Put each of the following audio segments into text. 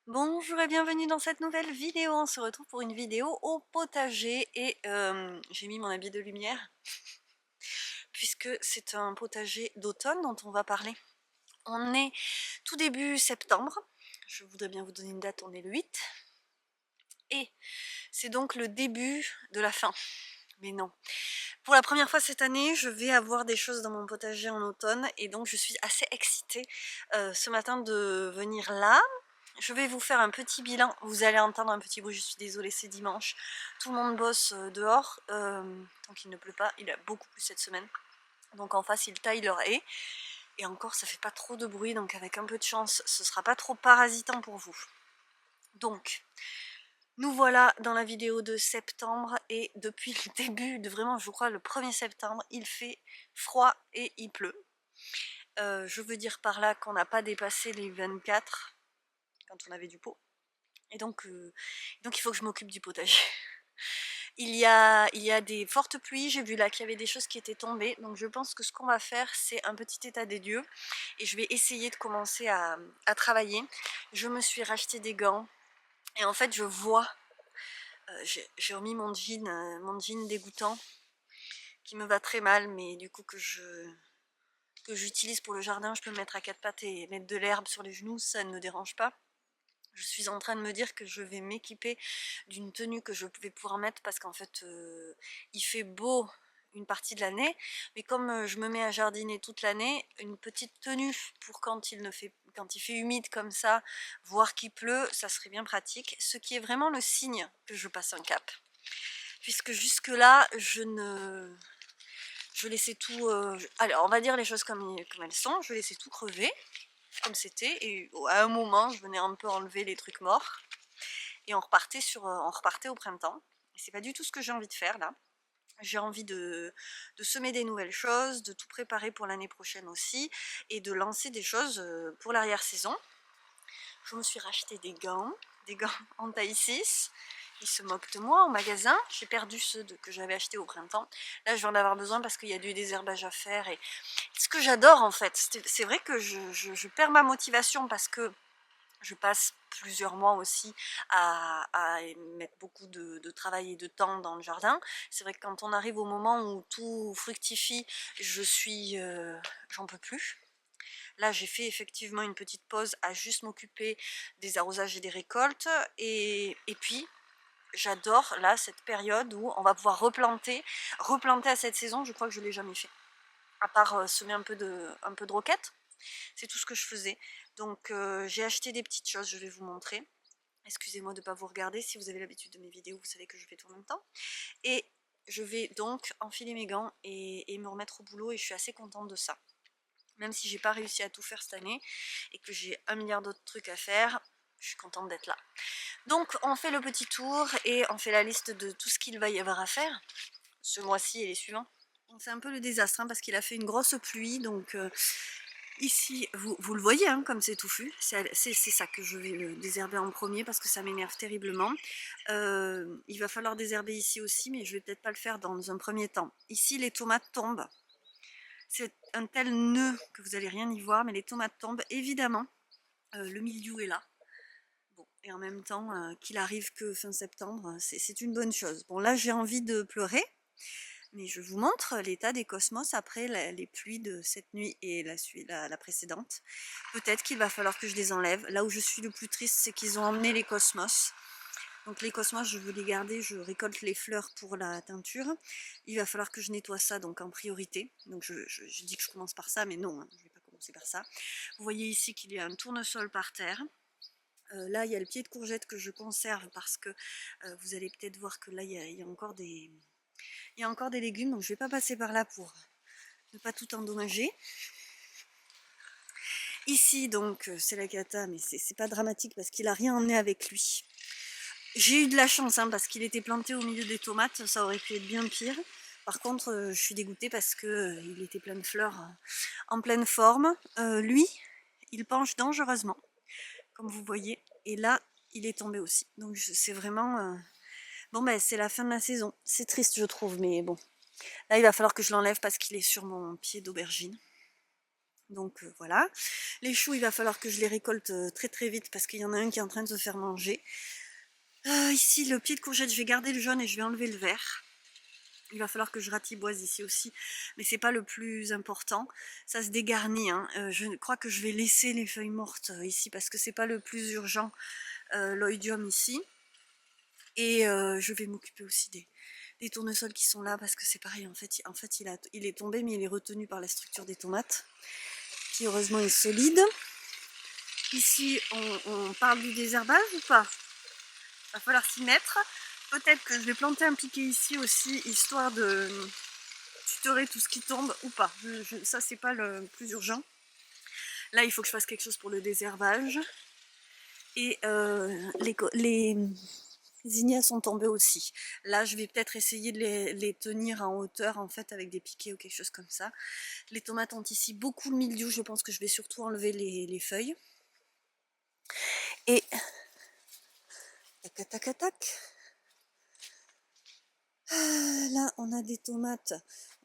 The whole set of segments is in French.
Bonjour et bienvenue dans cette nouvelle vidéo. On se retrouve pour une vidéo au potager et j'ai mis mon habit de lumière puisque c'est un potager d'automne dont on va parler. On est tout début septembre. Je voudrais bien vous donner une date, on est le 8. Et c'est donc le début de la fin. Mais non. Pour la première fois cette année, je vais avoir des choses dans mon potager en automne et donc je suis assez excitée ce matin de venir là. Je vais vous faire un petit bilan, vous allez entendre un petit bruit, je suis désolée, c'est dimanche. Tout le monde bosse dehors, tant qu'il ne pleut pas, il a beaucoup plu cette semaine. Donc en face, ils taillent leur haie. Et encore, ça fait pas trop de bruit, donc avec un peu de chance, ce sera pas trop parasitant pour vous. Donc, nous voilà dans la vidéo de septembre et depuis le début de vraiment, je crois, le 1er septembre, il fait froid et il pleut. Je veux dire par là qu'on n'a pas dépassé les 24 quand on avait du pot. Et donc il faut que je m'occupe du potager. Il y a des fortes pluies, j'ai vu là qu'il y avait des choses qui étaient tombées, donc je pense que ce qu'on va faire, c'est un petit état des lieux, et je vais essayer de commencer à travailler. Je me suis racheté des gants, et en fait je vois, j'ai remis mon jean dégoûtant, qui me va très mal, mais du coup que j'utilise pour le jardin, je peux me mettre à quatre pattes et mettre de l'herbe sur les genoux, ça ne me dérange pas. Je suis en train de me dire que je vais m'équiper d'une tenue que je vais pouvoir mettre parce qu'en fait il fait beau une partie de l'année, mais comme je me mets à jardiner toute l'année, une petite tenue pour quand il fait humide comme ça, voire qu'il pleut, ça serait bien pratique, ce qui est vraiment le signe que je passe un cap. Puisque jusque là je laissais tout, alors on va dire les choses comme elles sont, je laissais tout crever comme c'était, et à un moment je venais un peu enlever les trucs morts et on repartait au printemps. Et c'est pas du tout ce que j'ai envie de faire là. J'ai envie de semer des nouvelles choses, de tout préparer pour l'année prochaine aussi, et de lancer des choses pour l'arrière-saison. Je me suis racheté des gants en taille 6. Ils se moquent de moi au magasin. J'ai perdu ceux que j'avais achetés au printemps. Là, je vais en avoir besoin parce qu'il y a du désherbage à faire. Et ce que j'adore en fait, c'est vrai que je perds ma motivation parce que je passe plusieurs mois aussi à mettre beaucoup de travail et de temps dans le jardin. C'est vrai que quand on arrive au moment où tout fructifie, j'en peux plus. Là, j'ai fait effectivement une petite pause à juste m'occuper des arrosages et des récoltes. Et puis, j'adore là cette période où on va pouvoir replanter à cette saison. Je crois que je ne l'ai jamais fait. À part semer un peu de roquette. C'est tout ce que je faisais. Donc j'ai acheté des petites choses, je vais vous montrer. Excusez-moi de ne pas vous regarder, si vous avez l'habitude de mes vidéos, vous savez que je fais tout en même temps. Et je vais donc enfiler mes gants et me remettre au boulot, et je suis assez contente de ça. Même si j'ai pas réussi à tout faire cette année et que j'ai un milliard d'autres trucs à faire, je suis contente d'être là. Donc on fait le petit tour et on fait la liste de tout ce qu'il va y avoir à faire ce mois-ci et les suivants. C'est un peu le désastre hein, parce qu'il a fait une grosse pluie, donc ici, vous le voyez hein, comme c'est touffu, c'est ça que je vais le désherber en premier parce que ça m'énerve terriblement. Il va falloir désherber ici aussi, mais je vais peut-être pas le faire dans un premier temps. Ici, les tomates tombent. C'est un tel nœud que vous allez rien y voir, mais les tomates tombent. Évidemment, le milieu est là. Bon, et en même temps, qu'il arrive que fin septembre, c'est une bonne chose. Bon, là, j'ai envie de pleurer. Mais je vous montre l'état des cosmos après les pluies de cette nuit et la précédente. Peut-être qu'il va falloir que je les enlève. Là où je suis le plus triste, c'est qu'ils ont emmené les cosmos. Donc les cosmos, je veux les garder, je récolte les fleurs pour la teinture. Il va falloir que je nettoie ça donc en priorité. Donc je dis que je commence par ça, mais non, hein, je ne vais pas commencer par ça. Vous voyez ici qu'il y a un tournesol par terre. Là, il y a le pied de courgette que je conserve parce que vous allez peut-être voir que là, il y a encore des légumes, donc je ne vais pas passer par là pour ne pas tout endommager. Ici, donc, c'est la cata, mais c'est pas dramatique parce qu'il a rien emmené avec lui. J'ai eu de la chance, hein, parce qu'il était planté au milieu des tomates, ça aurait pu être bien pire. Par contre, je suis dégoûtée parce que il était plein de fleurs en pleine forme. Lui, il penche dangereusement, comme vous voyez. Et là, il est tombé aussi. Donc c'est vraiment... Bon, ben c'est la fin de la saison. C'est triste, je trouve, mais bon. Là, il va falloir que je l'enlève parce qu'il est sur mon pied d'aubergine. Donc voilà. Les choux, il va falloir que je les récolte très très vite parce qu'il y en a un qui est en train de se faire manger. Ici, le pied de courgette, je vais garder le jaune et je vais enlever le vert. Il va falloir que je ratiboise ici aussi, mais c'est pas le plus important. Ça se dégarnit, hein. Je crois que je vais laisser les feuilles mortes ici parce que c'est pas le plus urgent, l'oïdium ici. Et je vais m'occuper aussi des tournesols qui sont là parce que c'est pareil, en fait il est tombé mais il est retenu par la structure des tomates qui heureusement est solide. Ici on parle du désherbage ou pas? Va falloir s'y mettre. Peut-être que je vais planter un piquet ici aussi, histoire de tutorer tout ce qui tombe ou pas. Ça, c'est pas le plus urgent. Là, il faut que je fasse quelque chose pour le désherbage. Et les zinnias sont tombées aussi. Là, je vais peut-être essayer de les tenir en hauteur, en fait, avec des piquets ou quelque chose comme ça. Les tomates ont ici beaucoup de mildiou. Je pense que je vais surtout enlever les feuilles. Et tac, tac, tac. Là, on a des tomates.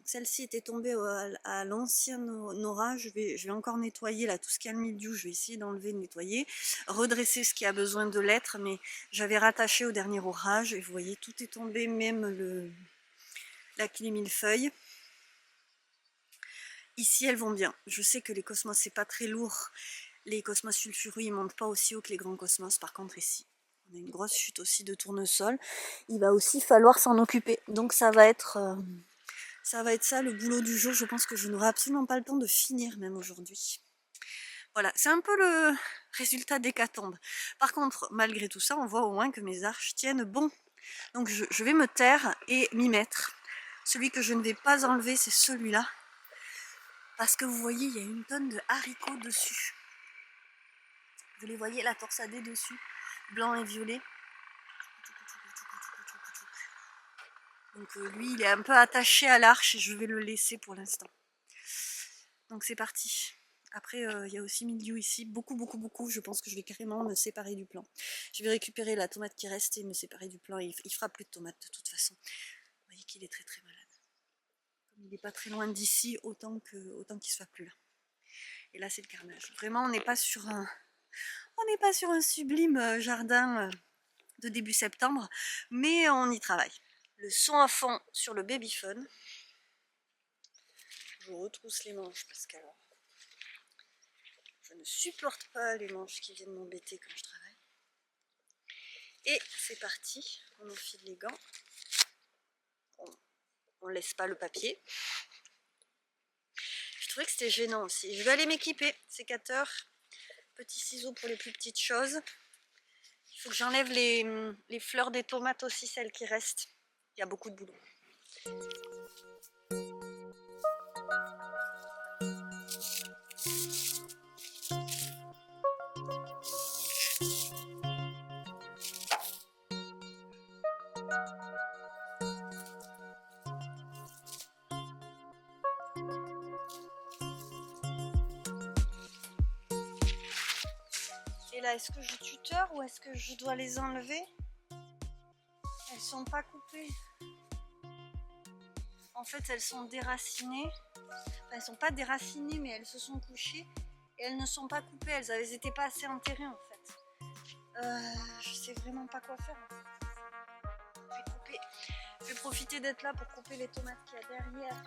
Celle-ci était tombée à l'ancien orage. Je vais encore nettoyer là tout ce qui a le mildiou. Je vais essayer d'enlever, de nettoyer, redresser ce qui a besoin de l'être. Mais j'avais rattaché au dernier orage et vous voyez, tout est tombé, même la clé millefeuille. Ici, elles vont bien. Je sais que les cosmos, c'est pas très lourd. Les cosmos sulfureux, ils montent pas aussi haut que les grands cosmos. Par contre, ici, on a une grosse chute aussi de tournesol. Il va aussi falloir s'en occuper. Donc ça va être ça le boulot du jour. Je pense que je n'aurai absolument pas le temps de finir même aujourd'hui. Voilà, c'est un peu le résultat d'hécatombe. Par contre, malgré tout ça, on voit au moins que mes arches tiennent bon. Donc je vais me taire et m'y mettre. Celui que je ne vais pas enlever, c'est celui-là. Parce que vous voyez, il y a une tonne de haricots dessus. Vous les voyez, la torsadée dessus, blanc et violet. Donc lui, il est un peu attaché à l'arche et je vais le laisser pour l'instant. Donc c'est parti. Après, il y a aussi mildiou ici, beaucoup. Je pense que je vais carrément me séparer du plant. Je vais récupérer la tomate qui reste et me séparer du plant. Il fera plus de tomates de toute façon. Vous voyez qu'il est très malade. Comme il n'est pas très loin d'ici, autant qu'il soit plus là. Et là, c'est le carnage. Vraiment, on n'est pas sur un sublime jardin de début septembre, mais on y travaille. Le son à fond sur le babyphone. Je retrousse les manches parce qu'alors, je ne supporte pas les manches qui viennent m'embêter quand je travaille. Et c'est parti, on enfile les gants. On ne laisse pas le papier. Je trouvais que c'était gênant aussi. Je vais aller m'équiper, sécateur, petits ciseaux pour les plus petites choses. Il faut que j'enlève les fleurs des tomates aussi, celles qui restent. Il y a beaucoup de boulot. Et là, est-ce que je tuteur ou est-ce que je dois les enlever? Elles sont pas coupées. En fait, elles sont déracinées. Enfin, elles sont pas déracinées, mais elles se sont couchées. Et elles ne sont pas coupées. Elles n'étaient pas assez enterrées, en fait. Je sais vraiment pas quoi faire. En fait. Je vais profiter d'être là pour couper les tomates qu'il y a derrière.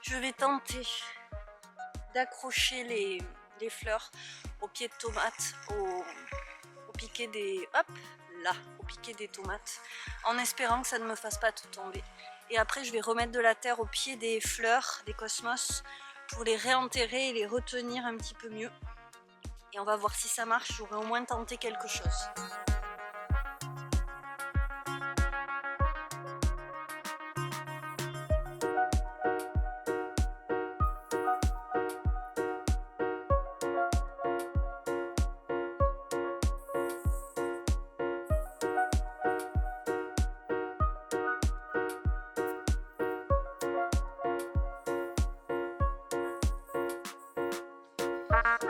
Je vais tenter d'accrocher les fleurs au pied de tomates, au piquet des... Hop là, au piquet des tomates, en espérant que ça ne me fasse pas tout tomber. Et après, je vais remettre de la terre au pied des fleurs, des cosmos, pour les réenterrer et les retenir un petit peu mieux. Et on va voir si ça marche, j'aurai au moins tenté quelque chose.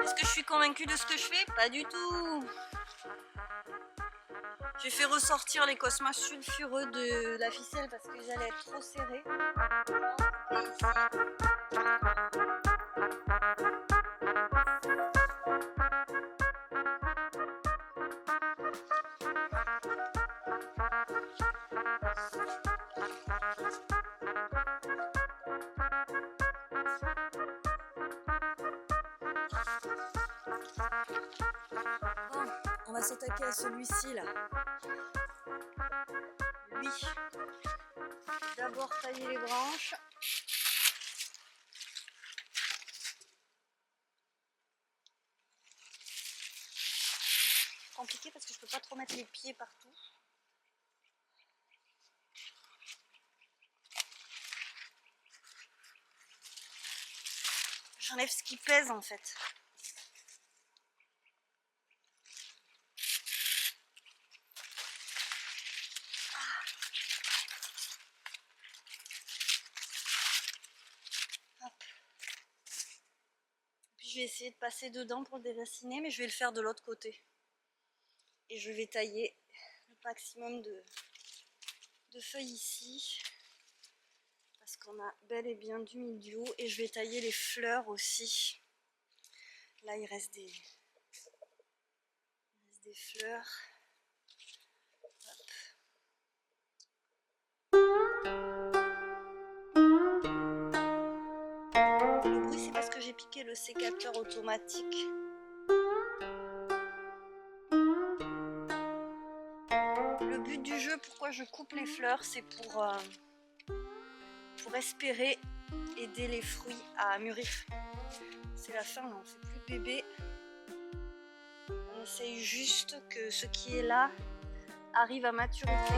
Est-ce que je suis convaincue de ce que je fais? Pas du tout. J'ai fait ressortir les cosmas sulfureux de la ficelle parce qu'ils allaient être trop serrés. Bon, on va s'attaquer à celui-ci là. Lui, d'abord tailler les branches. Compliqué parce que je peux pas trop mettre les pieds partout. J'enlève ce qui pèse en fait. Hop. Puis je vais essayer de passer dedans pour le déraciner, mais je vais le faire de l'autre côté. Et je vais tailler le maximum de feuilles ici. Parce qu'on a bel et bien du milieu. Et je vais tailler les fleurs aussi. Là il reste des fleurs. Le bruit c'est parce que j'ai piqué le sécateur automatique. Le but du jeu, pourquoi je coupe les fleurs, c'est pour espérer aider les fruits à mûrir. C'est la fin, là, on fait plus bébé. On essaye juste que ce qui est là arrive à maturité.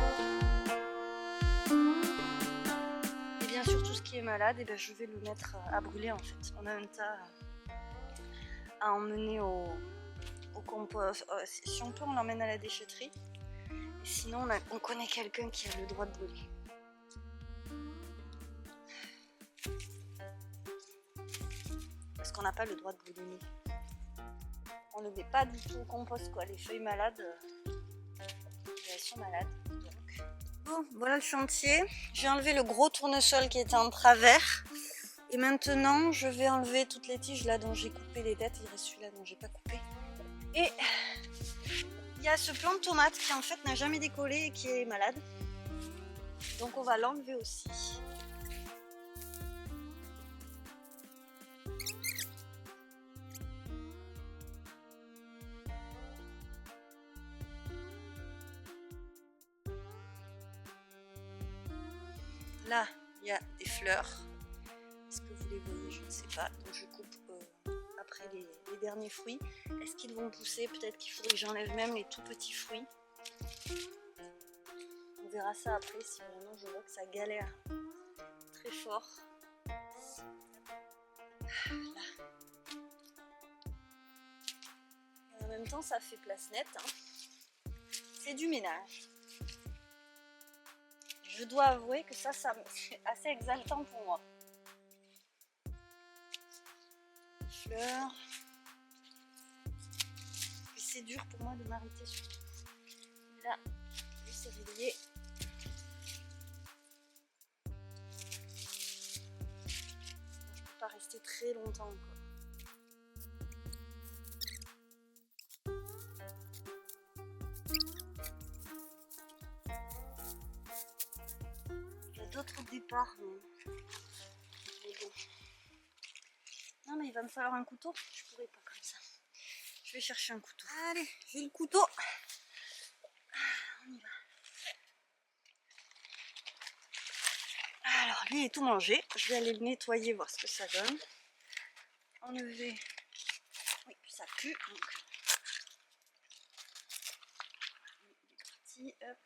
Et bien sûr tout ce qui est malade, et ben, je vais le mettre à brûler en fait. On a un tas à emmener au compost. Si on peut, on l'emmène à la déchetterie. Et sinon on connaît quelqu'un qui a le droit de brûler. Parce qu'on n'a pas le droit de brûler. On ne met pas du tout au compost quoi. Les feuilles malades, elles sont malades. Donc. Bon, voilà le chantier. J'ai enlevé le gros tournesol qui était en travers. Et maintenant, je vais enlever toutes les tiges là dont j'ai coupé les têtes. Il reste celui-là dont j'ai pas coupé. Et il y a ce plant de tomate qui en fait n'a jamais décollé et qui est malade. Donc on va l'enlever aussi. Là, il y a des fleurs. Est-ce que vous les voyez? Je ne sais pas. Donc je coupe après les derniers fruits. Est-ce qu'ils vont pousser? Peut-être qu'il faudrait que j'enlève même les tout petits fruits. On verra ça après si vraiment je vois que ça galère très fort. Là. Et en même temps, ça fait place nette. Hein. C'est du ménage. Je dois avouer que ça c'est assez exaltant pour moi. Fleurs. Puis c'est dur pour moi de m'arrêter surtout. Là, lui s'est réveillé. Je peux pas rester très longtemps quoi. Il y a d'autres départs, mais bon. Non mais il va me falloir un couteau, je pourrais pas comme ça. Je vais chercher un couteau. Allez, j'ai le couteau. On y va. Alors lui il est tout mangé, je vais aller le nettoyer, voir ce que ça donne. Enlever. Oui, ça pue. Donc. Il est parti, hop.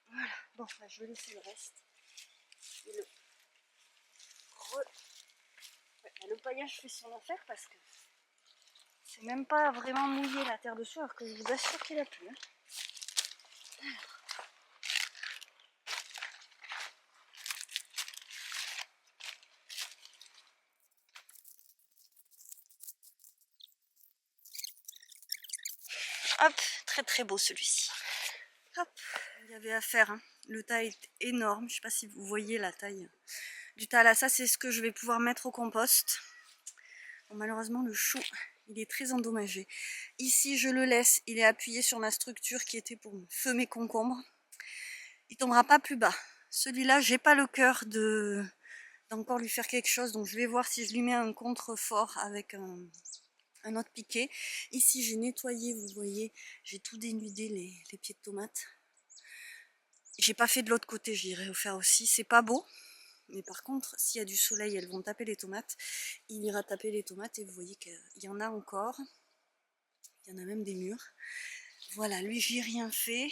Voilà, bon, bah, je vais laisser le reste. Et le paillage fait son affaire parce que c'est même pas vraiment mouillé la terre dessous, alors que je vous assure qu'il a plu. Hein. Hop, très très beau celui-ci. Hop, il y avait à faire, hein. Le tas est énorme, je ne sais pas si vous voyez la taille du tas là. Ça c'est ce que je vais pouvoir mettre au compost. Bon, malheureusement le chou il est très endommagé. Ici je le laisse, il est appuyé sur ma structure qui était pour feu mes concombres. Il tombera pas plus bas. Celui-là j'ai pas le cœur d'encore lui faire quelque chose, donc je vais voir si je lui mets un contrefort avec un autre piquet. Ici j'ai nettoyé, vous voyez, j'ai tout dénudé les pieds de tomates. J'ai pas fait de l'autre côté, j'irai faire aussi, c'est pas beau. Mais par contre, s'il y a du soleil, elles vont taper les tomates. Il ira taper les tomates et vous voyez qu'il y en a encore. Il y en a même des murs. Voilà, lui j'ai rien fait.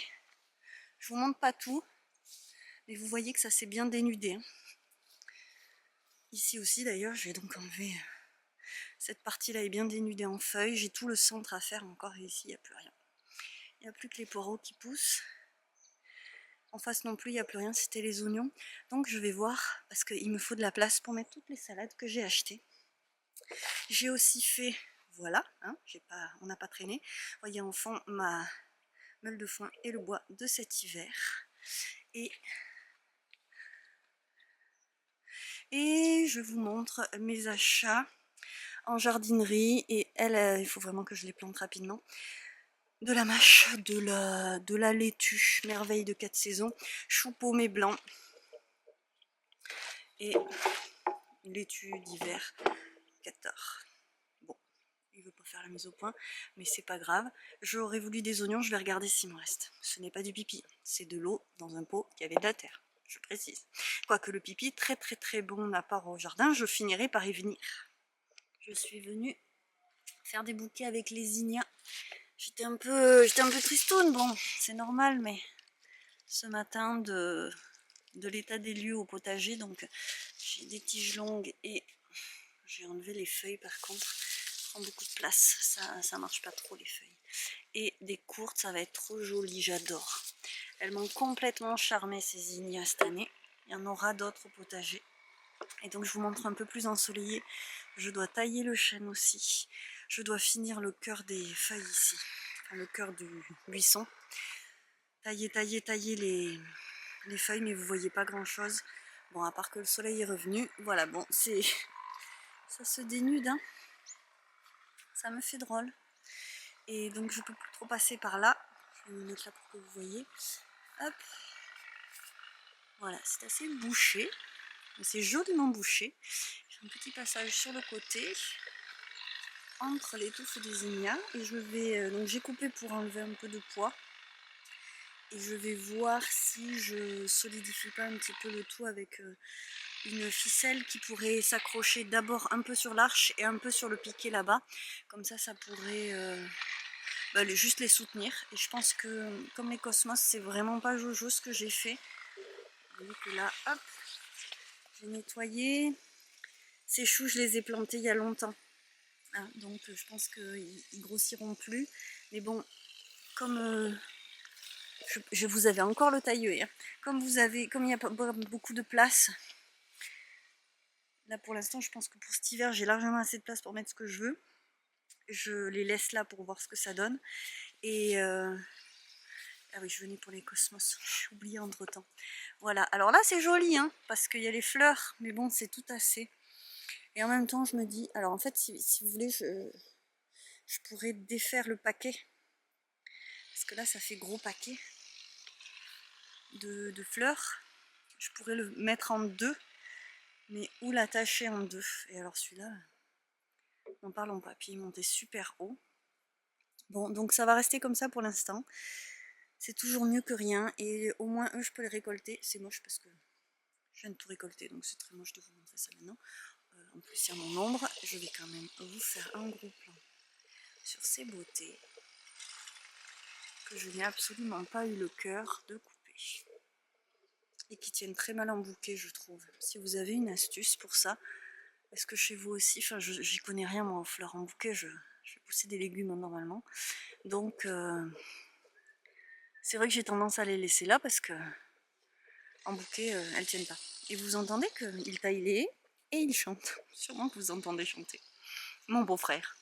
Je vous montre pas tout. Mais vous voyez que ça s'est bien dénudé. Ici aussi d'ailleurs, j'ai donc enlevé cette partie-là est bien dénudée en feuilles. J'ai tout le centre à faire encore et ici il n'y a plus rien. Il n'y a plus que les poireaux qui poussent. En face non plus, il n'y a plus rien, c'était les oignons. Donc je vais voir, parce qu'il me faut de la place pour mettre toutes les salades que j'ai achetées. J'ai aussi fait, voilà, hein, on n'a pas traîné. Vous voyez en fond ma meule de foin et le bois de cet hiver. Et je vous montre mes achats en jardinerie. Et elle, il faut vraiment que je les plante rapidement. De la mâche, de la laitue, merveille de 4 saisons, chou paumé blanc et laitue d'hiver, 14. Bon, il veut pas faire la mise au point, mais c'est pas grave. J'aurais voulu des oignons, je vais regarder s'il me reste. Ce n'est pas du pipi, c'est de l'eau dans un pot qui avait de la terre, je précise. Quoique le pipi, très très très bon apport au jardin, je finirai par y venir. Je suis venue faire des bouquets avec les zinnias. J'étais un peu tristoune, bon, c'est normal, mais ce matin de l'état des lieux au potager, donc j'ai des tiges longues et j'ai enlevé les feuilles par contre, ça prend beaucoup de place, ça marche pas trop les feuilles. Et des courtes, ça va être trop joli, j'adore. Elles m'ont complètement charmé ces zinnias cette année, il y en aura d'autres au potager. Et donc je vous montre un peu plus ensoleillé, je dois tailler le chêne aussi, je dois finir le cœur des feuilles ici, enfin, le cœur du buisson. Tailler les feuilles, mais vous voyez pas grand chose. Bon, à part que le soleil est revenu, voilà, bon, c'est ça se dénude, hein. Ça me fait drôle. Et donc je peux plus trop passer par là. Je vais me mettre là pour que vous voyez. Hop. Voilà, c'est assez bouché. C'est joliment bouché. J'ai un petit passage sur le côté entre les touffes des zinnias. Et je vais. Donc j'ai coupé pour enlever un peu de poids. Et je vais voir si je solidifie pas un petit peu le tout avec une ficelle qui pourrait s'accrocher d'abord un peu sur l'arche et un peu sur le piquet là-bas. Comme ça pourrait juste les soutenir. Et je pense que comme les cosmos, c'est vraiment pas jojo ce que j'ai fait. Vous voyez que là, hop, j'ai nettoyé. Ces choux, je les ai plantés il y a longtemps. Hein, donc je pense qu'ils grossiront plus. Mais bon, comme je vous avais encore le tailleur. Hein. Comme il n'y a pas beaucoup de place, là pour l'instant je pense que pour cet hiver j'ai largement assez de place pour mettre ce que je veux. Je les laisse là pour voir ce que ça donne. Et ah oui, je venais pour les cosmos, j'ai oublié entre temps. Voilà, alors là c'est joli hein, parce qu'il y a les fleurs, mais bon c'est tout assez. Et en même temps je me dis, alors en fait si vous voulez je pourrais défaire le paquet. Parce que là ça fait gros paquet de fleurs. Je pourrais le mettre en deux, mais où l'attacher en deux. Et alors celui-là, n'en parlons pas, puis il montait super haut. Bon, donc ça va rester comme ça pour l'instant. C'est toujours mieux que rien, et au moins eux je peux les récolter. C'est moche parce que je viens de tout récolter, donc c'est très moche de vous montrer ça maintenant. En plus il y a mon ombre, je vais quand même vous faire un gros plan sur ces beautés que je n'ai absolument pas eu le cœur de couper. Et qui tiennent très mal en bouquet je trouve. Si vous avez une astuce pour ça, est-ce que chez vous aussi, enfin j'y connais rien moi en fleurs en bouquet, je vais pousser des légumes normalement. Donc c'est vrai que j'ai tendance à les laisser là parce que en bouquet elles tiennent pas. Et vous entendez qu'il taille les haies et il chante. Sûrement que vous entendez chanter. Mon beau-frère.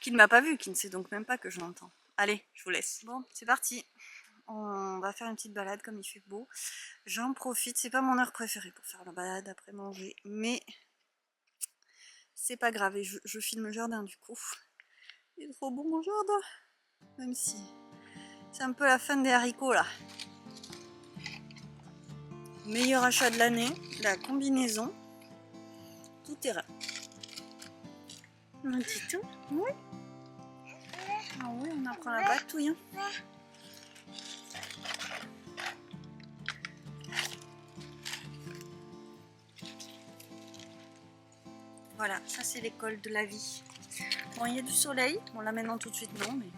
qui ne m'a pas vu, qui ne sait donc même pas que je l'entends. Allez, je vous laisse. Bon, c'est parti. On va faire une petite balade comme il fait beau. J'en profite, c'est pas mon heure préférée pour faire la balade après manger, mais c'est pas grave. Et je filme le jardin du coup. Il est trop bon mon jardin, même si c'est un peu la fin des haricots là. Meilleur achat de l'année, la combinaison tout terrain. Un petit tout. Oui. Ah oui, on apprend la patouille. Hein. Voilà, ça c'est l'école de la vie. Bon, il y a du soleil. Bon, là maintenant tout de suite non, mais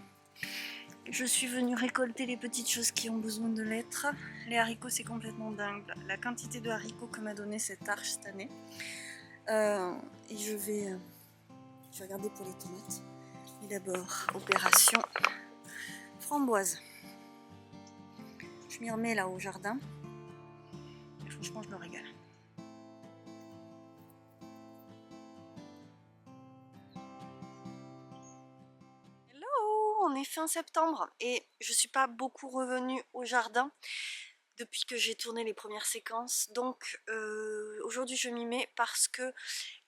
je suis venue récolter les petites choses qui ont besoin de l'être. Les haricots, c'est complètement dingue. La quantité de haricots que m'a donné cette arche cette année. Et je vais regarder pour les tomates. Et d'abord, opération framboise. Je m'y remets là au jardin. Et franchement, je me régale. On est fin septembre et je suis pas beaucoup revenue au jardin depuis que j'ai tourné les premières séquences, donc aujourd'hui je m'y mets parce que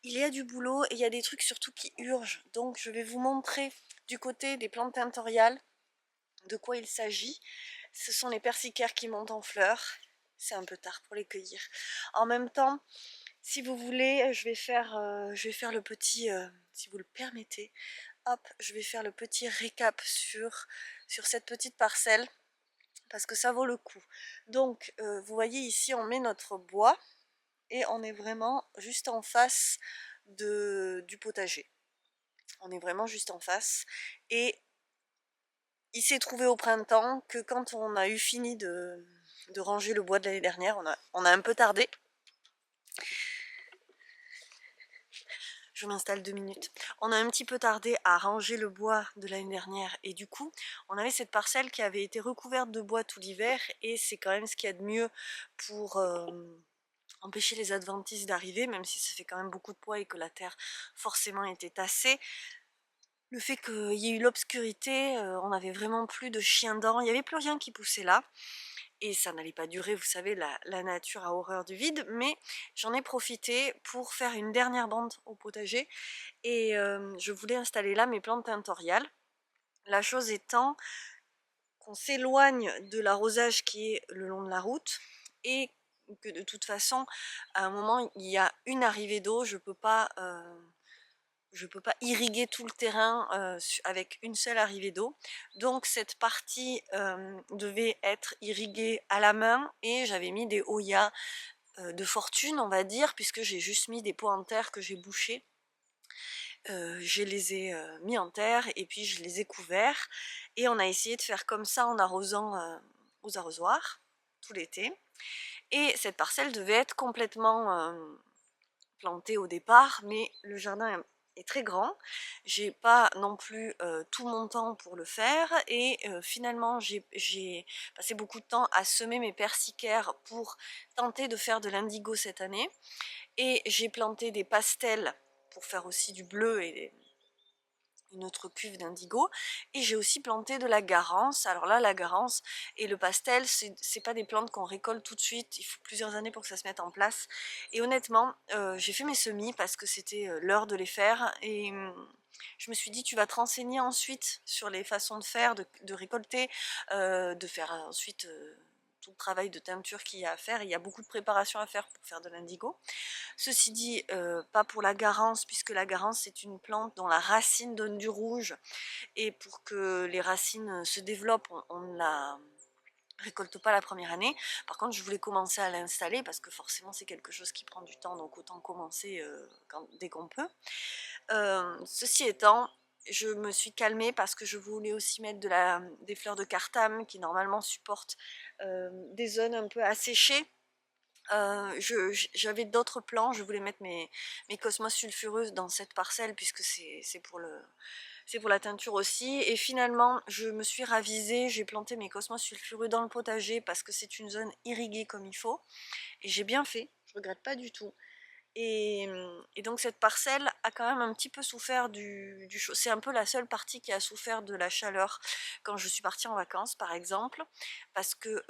il y a du boulot et il y a des trucs surtout qui urgent, donc je vais vous montrer du côté des plantes tintoriales de quoi il s'agit. Ce sont les persicaires qui montent en fleurs, c'est un peu tard pour les cueillir. En même temps, si vous voulez, je vais faire le petit, si vous le permettez, hop, je vais faire le petit récap sur cette petite parcelle parce que ça vaut le coup. Donc vous voyez ici on met notre bois et on est vraiment juste en face du potager. On est vraiment juste en face et il s'est trouvé au printemps que quand on a eu fini de ranger le bois de l'année dernière, on a un peu tardé. Je m'installe 2 minutes. On a un petit peu tardé à ranger le bois de l'année dernière et du coup on avait cette parcelle qui avait été recouverte de bois tout l'hiver et c'est quand même ce qu'il y a de mieux pour empêcher les adventices d'arriver, même si ça fait quand même beaucoup de poids et que la terre forcément était tassée. Le fait qu'il y ait eu l'obscurité, on n'avait vraiment plus de chiens dents, il n'y avait plus rien qui poussait là. Et ça n'allait pas durer, vous savez, la nature a horreur du vide, mais j'en ai profité pour faire une dernière bande au potager et je voulais installer là mes plantes tintoriales. La chose étant qu'on s'éloigne de l'arrosage qui est le long de la route et que de toute façon, à un moment, il y a une arrivée d'eau, je peux pas irriguer tout le terrain avec une seule arrivée d'eau. Donc cette partie devait être irriguée à la main et j'avais mis des Hoya de fortune, on va dire, puisque j'ai juste mis des pots en terre que j'ai bouchés. Je les ai mis en terre et puis je les ai couverts. Et on a essayé de faire comme ça en arrosant aux arrosoirs tout l'été. Et cette parcelle devait être complètement plantée au départ, mais le jardin est très grand, j'ai pas non plus tout mon temps pour le faire et finalement j'ai passé beaucoup de temps à semer mes persicaires pour tenter de faire de l'indigo cette année et j'ai planté des pastels pour faire aussi du bleu et une autre cuve d'indigo et j'ai aussi planté de la garance. Alors là la garance et le pastel c'est pas des plantes qu'on récolte tout de suite, il faut plusieurs années pour que ça se mette en place et honnêtement j'ai fait mes semis parce que c'était l'heure de les faire et je me suis dit tu vas te renseigner ensuite sur les façons de faire, de récolter, de faire ensuite tout le travail de teinture qu'il y a à faire. Il y a beaucoup de préparation à faire pour faire de l'indigo. Ceci dit, pas pour la garance, puisque la garance c'est une plante dont la racine donne du rouge et pour que les racines se développent, on ne la récolte pas la première année. Par contre, je voulais commencer à l'installer parce que forcément c'est quelque chose qui prend du temps, donc autant commencer dès qu'on peut. Ceci étant, je me suis calmée parce que je voulais aussi mettre des fleurs de cartame qui normalement supportent des zones un peu asséchées. J'avais d'autres plans, je voulais mettre mes cosmos sulfureuses dans cette parcelle puisque c'est pour la teinture aussi et finalement je me suis ravisée, j'ai planté mes cosmos sulfureux dans le potager parce que c'est une zone irriguée comme il faut et j'ai bien fait, je regrette pas du tout Et donc cette parcelle a quand même un petit peu souffert du chaud. C'est un peu la seule partie qui a souffert de la chaleur quand je suis partie en vacances par exemple, parce que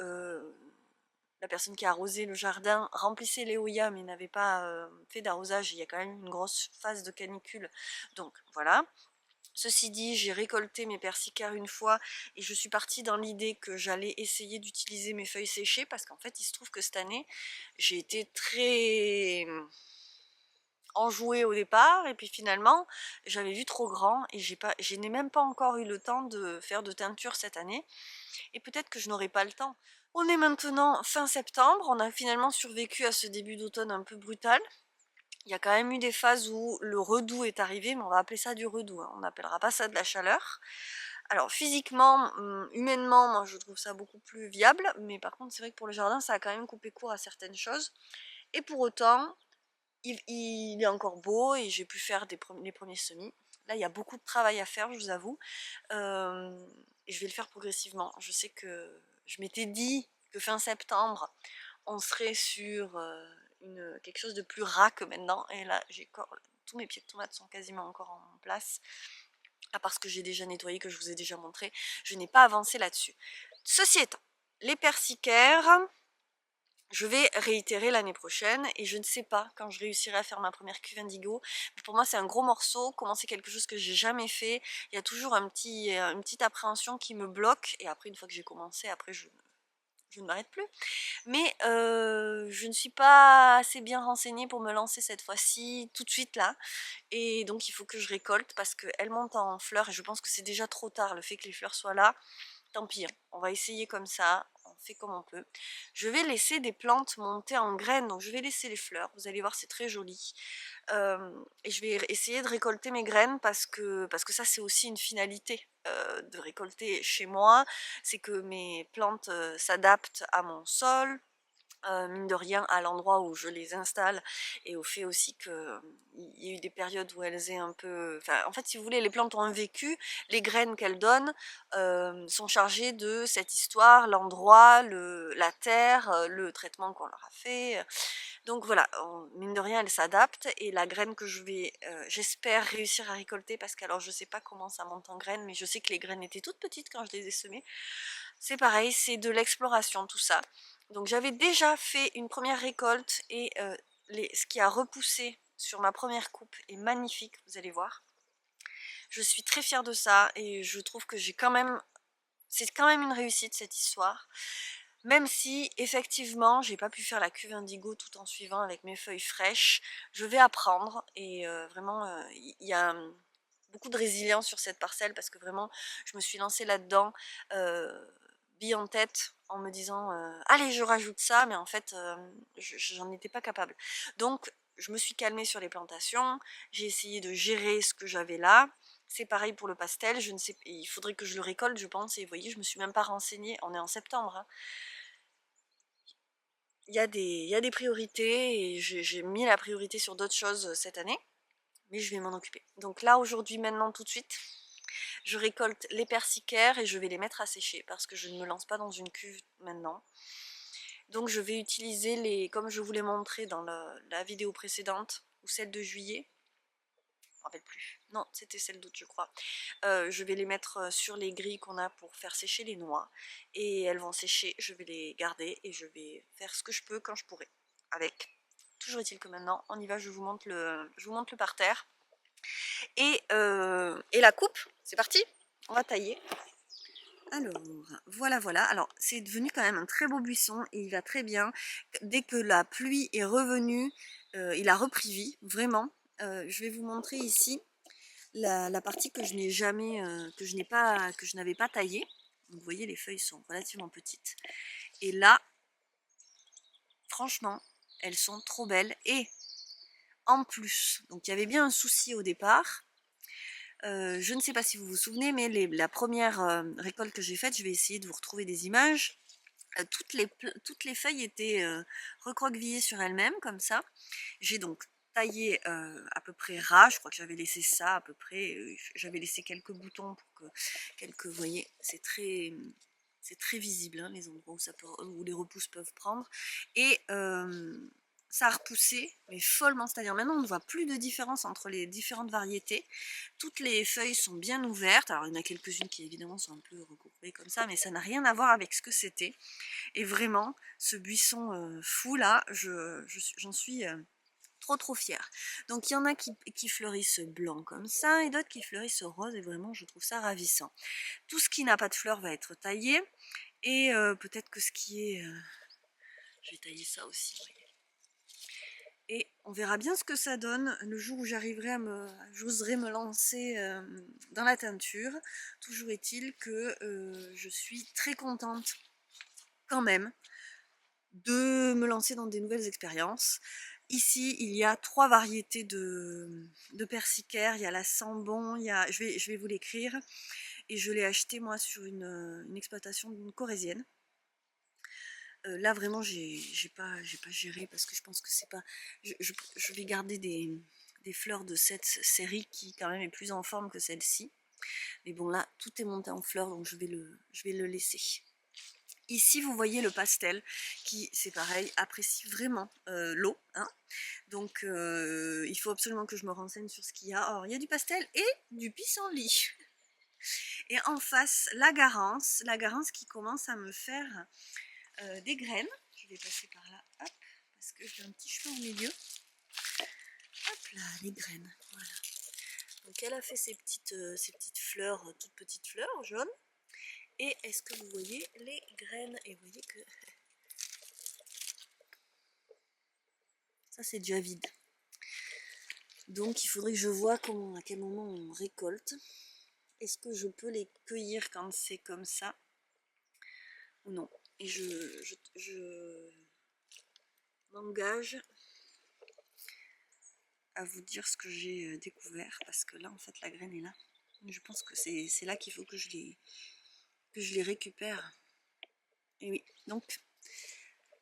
la personne qui a arrosé le jardin remplissait l'éolia mais n'avait pas fait d'arrosage. Il y a quand même une grosse phase de canicule, donc voilà. Ceci dit, j'ai récolté mes persicaires une fois et je suis partie dans l'idée que j'allais essayer d'utiliser mes feuilles séchées, parce qu'en fait il se trouve que cette année j'ai été très enjouée au départ et puis finalement j'avais vu trop grand et je n'ai même pas encore eu le temps de faire de teinture cette année, et peut-être que je n'aurai pas le temps. On est maintenant fin septembre, on a finalement survécu à ce début d'automne un peu brutal. Il y a quand même eu des phases où le redoux est arrivé, mais on va appeler ça du redoux, hein. On n'appellera pas ça de la chaleur. Alors physiquement, humainement, moi je trouve ça beaucoup plus viable, mais par contre c'est vrai que pour le jardin ça a quand même coupé court à certaines choses. Et pour autant, il est encore beau et j'ai pu faire les premiers semis. Là il y a beaucoup de travail à faire, je vous avoue, et je vais le faire progressivement. Je sais que je m'étais dit que fin septembre on serait sur quelque chose de plus ras que maintenant, et là tous mes pieds de tomates sont quasiment encore en place, à part ce que j'ai déjà nettoyé, que je vous ai déjà montré. Je n'ai pas avancé là-dessus. Ceci étant, les persicaires, je vais réitérer l'année prochaine et je ne sais pas quand je réussirai à faire ma première cuve indigo. Pour moi c'est un gros morceau, commencer quelque chose que j'ai jamais fait, il y a toujours une petite appréhension qui me bloque, et après une fois que j'ai commencé, après je ne m'arrête plus. Mais je ne suis pas assez bien renseignée pour me lancer cette fois-ci, tout de suite là. Et donc il faut que je récolte parce qu'elle monte en fleurs et je pense que c'est déjà trop tard. Le fait que les fleurs soient là, tant pis, hein. On va essayer comme ça, on fait comme on peut. Je vais laisser des plantes monter en graines, donc je vais laisser les fleurs. Vous allez voir, c'est très joli. Et je vais essayer de récolter mes graines parce que ça c'est aussi une finalité de récolter chez moi. C'est que mes plantes s'adaptent à mon sol, mine de rien à l'endroit où je les installe, et au fait aussi que il y a eu des périodes où elles aient un peu, enfin en fait si vous voulez les plantes ont un vécu, les graines qu'elles donnent sont chargées de cette histoire, l'endroit, la terre, le traitement qu'on leur a fait, donc voilà, mine de rien elles s'adaptent, et la graine que je vais j'espère réussir à récolter, parce que alors je sais pas comment ça monte en graines, mais je sais que les graines étaient toutes petites quand je les ai semées. C'est pareil, c'est de l'exploration tout ça. Donc j'avais déjà fait une première récolte et ce qui a repoussé sur ma première coupe est magnifique, vous allez voir. Je suis très fière de ça et je trouve que c'est quand même une réussite cette histoire. Même si effectivement j'ai pas pu faire la cuve indigo tout en suivant avec mes feuilles fraîches, je vais apprendre, et vraiment il y a beaucoup de résilience sur cette parcelle, parce que vraiment je me suis lancée là-dedans bille en tête en me disant allez je rajoute ça, mais en fait j'en étais pas capable. Donc je me suis calmée sur les plantations, j'ai essayé de gérer ce que j'avais là. C'est pareil pour le pastel, je ne sais, il faudrait que je le récolte je pense, et vous voyez je me suis même pas renseignée, on est en septembre, hein. Il y a des priorités et j'ai mis la priorité sur d'autres choses cette année, mais je vais m'en occuper. Donc là aujourd'hui maintenant tout de suite, je récolte les persicaires et je vais les mettre à sécher parce que je ne me lance pas dans une cuve maintenant. Donc je vais utiliser comme je vous l'ai montré dans la vidéo précédente, ou celle de juillet, je me rappelle plus, non c'était celle d'août je crois. Je vais les mettre sur les grilles qu'on a pour faire sécher les noix, et elles vont sécher, je vais les garder et je vais faire ce que je peux quand je pourrai avec. Toujours est-il que maintenant on y va, je vous montre le parterre et la coupe, c'est parti, on va tailler. Alors, voilà, alors c'est devenu quand même un très beau buisson et il va très bien. Dès que la pluie est revenue, il a repris vie, vraiment. Je vais vous montrer ici la partie que je n'ai jamais, que je n'avais pas taillée. Donc, vous voyez, les feuilles sont relativement petites. Et là, franchement, elles sont trop belles. Et en plus, donc il y avait bien un souci au départ. Je ne sais pas si vous vous souvenez, mais la première récolte que j'ai faite, je vais essayer de vous retrouver des images. Toutes les feuilles étaient recroquevillées sur elles-mêmes, comme ça. J'ai donc taillé à peu près ras, je crois que j'avais laissé ça à peu près, j'avais laissé quelques boutons pour que, vous voyez, c'est très visible hein, les endroits où les repousses peuvent prendre. Et ça a repoussé, mais follement, c'est-à-dire maintenant on ne voit plus de différence entre les différentes variétés. Toutes les feuilles sont bien ouvertes, alors il y en a quelques-unes qui évidemment sont un peu regroupées comme ça, mais ça n'a rien à voir avec ce que c'était. Et vraiment, ce buisson fou là, j'en suis trop fière. Donc il y en a qui fleurissent blanc comme ça, et d'autres qui fleurissent rose, et vraiment je trouve ça ravissant. Tout ce qui n'a pas de fleurs va être taillé, et peut-être que ce qui est... je vais tailler ça aussi, voyez. Et on verra bien ce que ça donne le jour où j'oserai me lancer dans la teinture. Toujours est-il que je suis très contente quand même de me lancer dans des nouvelles expériences. Ici, il y a 3 variétés de persicaire. Il y a la Sambon, je vais vous l'écrire. Et je l'ai acheté moi sur une exploitation corésienne. Là vraiment j'ai pas géré parce que je pense que c'est pas... Je vais garder des fleurs de cette série qui quand même est plus en forme que celle-ci. Mais bon là tout est monté en fleurs, donc je vais le laisser. Ici vous voyez le pastel qui, c'est pareil, apprécie vraiment l'eau, hein. Donc il faut absolument que je me renseigne sur ce qu'il y a. Alors il y a du pastel et du pissenlit. Et en face la garance qui commence à me faire des graines. Je vais passer par là, hop, parce que j'ai un petit chemin au milieu. Hop là, les graines, voilà. Donc elle a fait ses petites fleurs, toutes petites fleurs jaunes. Et est-ce que vous voyez les graines? Et vous voyez que ça c'est déjà vide. Donc il faudrait que je vois à quel moment on récolte. Est-ce que je peux les cueillir quand c'est comme ça ou non? Et je m'engage à vous dire ce que j'ai découvert, parce que là en fait la graine est là. Je pense que c'est là qu'il faut que je les récupère. Et oui, donc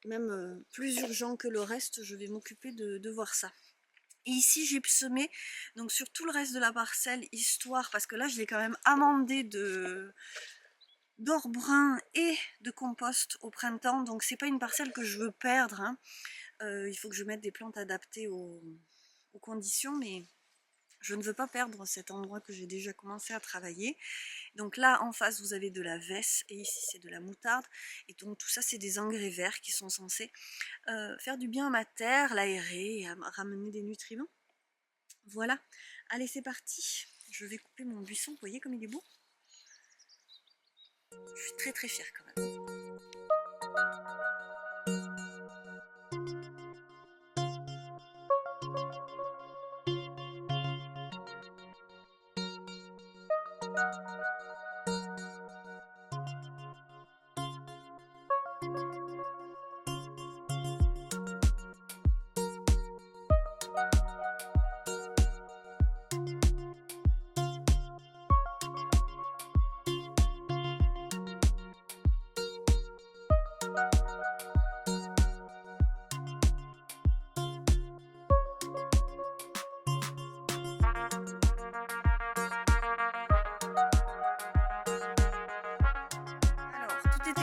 même plus urgent que le reste, je vais m'occuper de voir ça. Et ici j'ai semé donc sur tout le reste de la parcelle, histoire, parce que là je l'ai quand même amendé d'or brun et de compost au printemps, donc c'est pas une parcelle que je veux perdre, hein. Il faut que je mette des plantes adaptées aux conditions, mais je ne veux pas perdre cet endroit que j'ai déjà commencé à travailler. Donc là en face vous avez de la vesse, et ici c'est de la moutarde, et donc tout ça c'est des engrais verts qui sont censés faire du bien à ma terre, l'aérer et à ramener des nutriments. Voilà, allez c'est parti, je vais couper mon buisson, vous voyez comme il est beau. Je suis très fière quand même.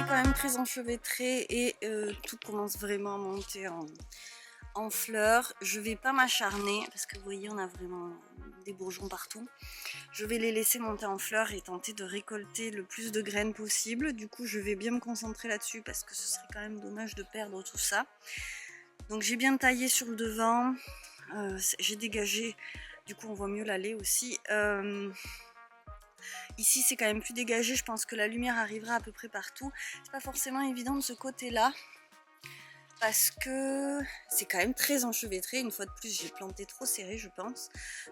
Quand même très enchevêtré, et tout commence vraiment à monter en fleurs. Je vais pas m'acharner parce que vous voyez on a vraiment des bourgeons partout. Je vais les laisser monter en fleurs et tenter de récolter le plus de graines possible. Du coup je vais bien me concentrer là-dessus parce que ce serait quand même dommage de perdre tout ça. Donc j'ai bien taillé sur le devant, j'ai dégagé, du coup on voit mieux l'allée aussi. Ici c'est quand même plus dégagé, je pense que la lumière arrivera à peu près partout. C'est pas forcément évident de ce côté-là, parce que c'est quand même très enchevêtré. Une fois de plus j'ai planté trop serré je pense.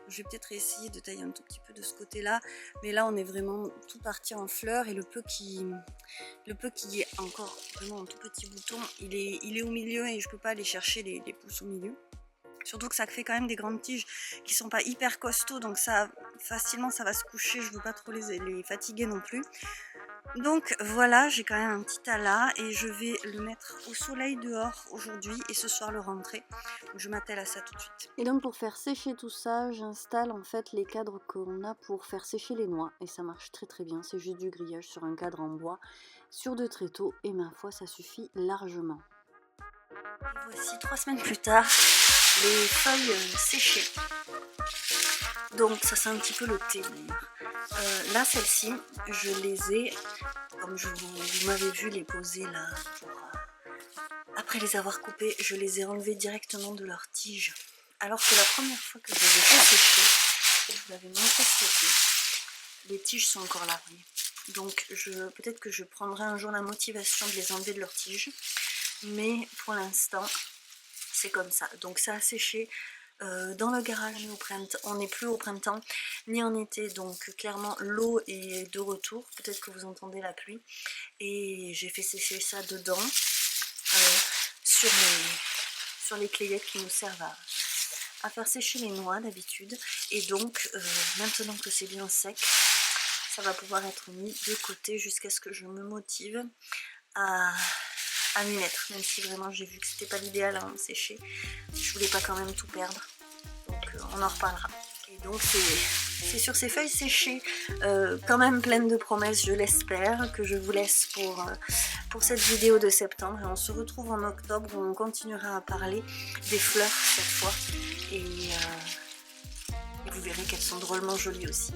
Je vais peut-être essayer de tailler un tout petit peu de ce côté-là. Mais là on est vraiment tout parti en fleurs, et le peu qui est encore vraiment un tout petit bouton, il est au milieu, et je peux pas aller chercher les pousses au milieu. Surtout que ça fait quand même des grandes tiges qui sont pas hyper costauds, donc ça facilement ça va se coucher, je veux pas trop les fatiguer non plus. Donc voilà, j'ai quand même un petit tas là, et je vais le mettre au soleil dehors aujourd'hui et ce soir le rentrer. Donc je m'attelle à ça tout de suite. Et donc pour faire sécher tout ça, j'installe en fait les cadres qu'on a pour faire sécher les noix, et ça marche très bien. C'est juste du grillage sur un cadre en bois, sur 2 tréteaux, et ma foi ça suffit largement. Et voici 3 semaines plus tard, les feuilles séchées. Donc ça sent un petit peu le thé d'ailleurs. Là celles-ci, je les ai, comme vous m'avez vu les poser là, après les avoir coupées, je les ai enlevées directement de leur tige. Alors que la première fois que je les ai fait sécher, je vous l'avais montré cet été, les tiges sont encore là, vous voyez. Donc peut-être que je prendrai un jour la motivation de les enlever de leur tige, mais pour l'instant c'est comme ça. Donc ça a séché dans le garage, mais au printemps, on n'est plus au printemps ni en été, donc clairement l'eau est de retour. Peut-être que vous entendez la pluie, et j'ai fait sécher ça dedans sur les clayettes qui nous servent à faire sécher les noix d'habitude. Et donc maintenant que c'est bien sec, ça va pouvoir être mis de côté jusqu'à ce que je me motive à m'y mettre, même si vraiment j'ai vu que c'était pas l'idéal à sécher. Je voulais pas quand même tout perdre, donc on en reparlera. Et donc c'est sur ces feuilles séchées, quand même pleines de promesses, je l'espère, que je vous laisse pour cette vidéo de septembre. Et on se retrouve en octobre où on continuera à parler des fleurs cette fois, et vous verrez qu'elles sont drôlement jolies aussi.